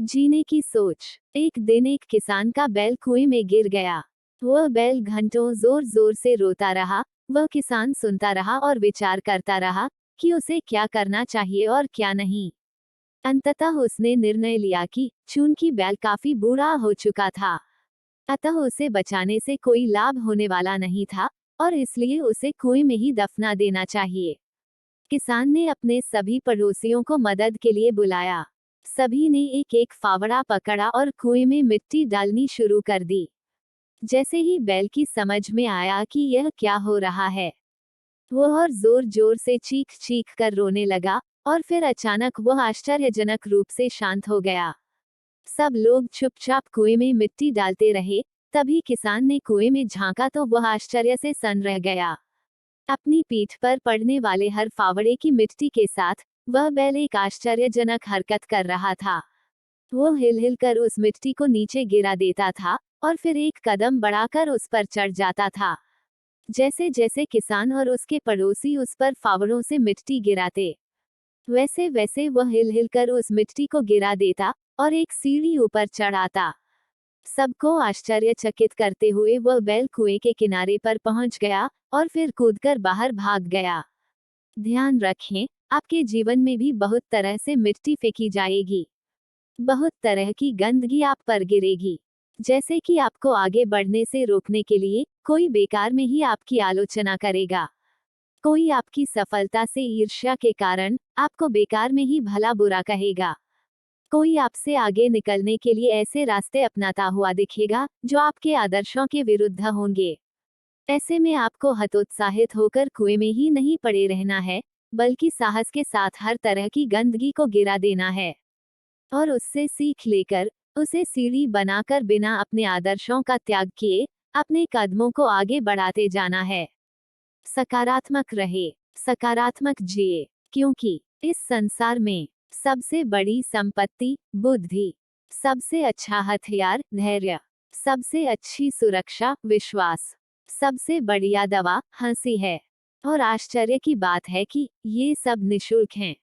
जीने की सोच। एक दिन एक किसान का बैल कुएं में गिर गया। वह बैल घंटों जोर जोर से रोता रहा। वह किसान सुनता रहा और विचार करता रहा कि उसे क्या करना चाहिए और क्या नहीं। अंततः उसने निर्णय लिया कि चूंकि बैल काफी बूढ़ा हो चुका था, अतः उसे बचाने से कोई लाभ होने वाला नहीं था और इसलिए उसे कुएं में ही दफना देना चाहिए। किसान ने अपने सभी पड़ोसियों को मदद के लिए बुलाया। सभी ने एक एक फावड़ा पकड़ा और कुएं में मिट्टी डालनी शुरू कर दी। जैसे ही बैल की समझ में आया कि यह क्या हो रहा है, वह और जोर जोर से चीख चीख कर रोने लगा और फिर अचानक वह आश्चर्यजनक रूप से शांत हो गया। सब लोग चुपचाप कुएं में मिट्टी डालते रहे। तभी किसान ने कुएं में झांका तो वह आश्चर्य से सन रह गया। अपनी पीठ पर पड़ने वाले हर फावड़े की मिट्टी के साथ वह बैल एक आश्चर्यजनक हरकत कर रहा था। वो हिल हिल कर उस मिट्टी को नीचे गिरा देता था और फिर एक कदम बढ़ाकर उस पर चढ़ जाता था। जैसे जैसे किसान और उसके पड़ोसी उस पर फावड़ों से मिट्टी गिराते, वैसे वैसे वह हिल हिल कर उस मिट्टी को गिरा देता और एक सीढ़ी ऊपर चढ़ आता। सबको आश्चर्यचकित करते हुए वह बैल कुएं के किनारे पर पहुंच गया और फिर कूदकर बाहर भाग गया। ध्यान रखें, आपके जीवन में भी बहुत तरह से मिट्टी फेंकी जाएगी। बहुत तरह की गंदगी आप पर गिरेगी। जैसे कि आपको आगे बढ़ने से रोकने के लिए कोई बेकार में ही आपकी आलोचना करेगा। कोई आपकी सफलता से ईर्ष्या के कारण आपको बेकार में ही भला बुरा कहेगा। कोई आपसे आगे निकलने के लिए ऐसे रास्ते अपनाता हुआ दिखेगा जो आपके आदर्शों के विरुद्ध होंगे। ऐसे में आपको हतोत्साहित होकर कुएं में ही नहीं पड़े रहना है, बल्कि साहस के साथ हर तरह की गंदगी को गिरा देना है और उससे सीख लेकर उसे सीढ़ी बनाकर बिना अपने आदर्शों का त्याग किए अपने कदमों को आगे बढ़ाते जाना है। सकारात्मक रहे, सकारात्मक जिए, क्योंकि इस संसार में सबसे बड़ी संपत्ति बुद्धि, सबसे अच्छा हथियार धैर्य, सबसे अच्छी सुरक्षा विश्वास, सबसे बढ़िया दवा हंसी है। और आश्चर्य की बात है कि ये सब निशुल्क हैं।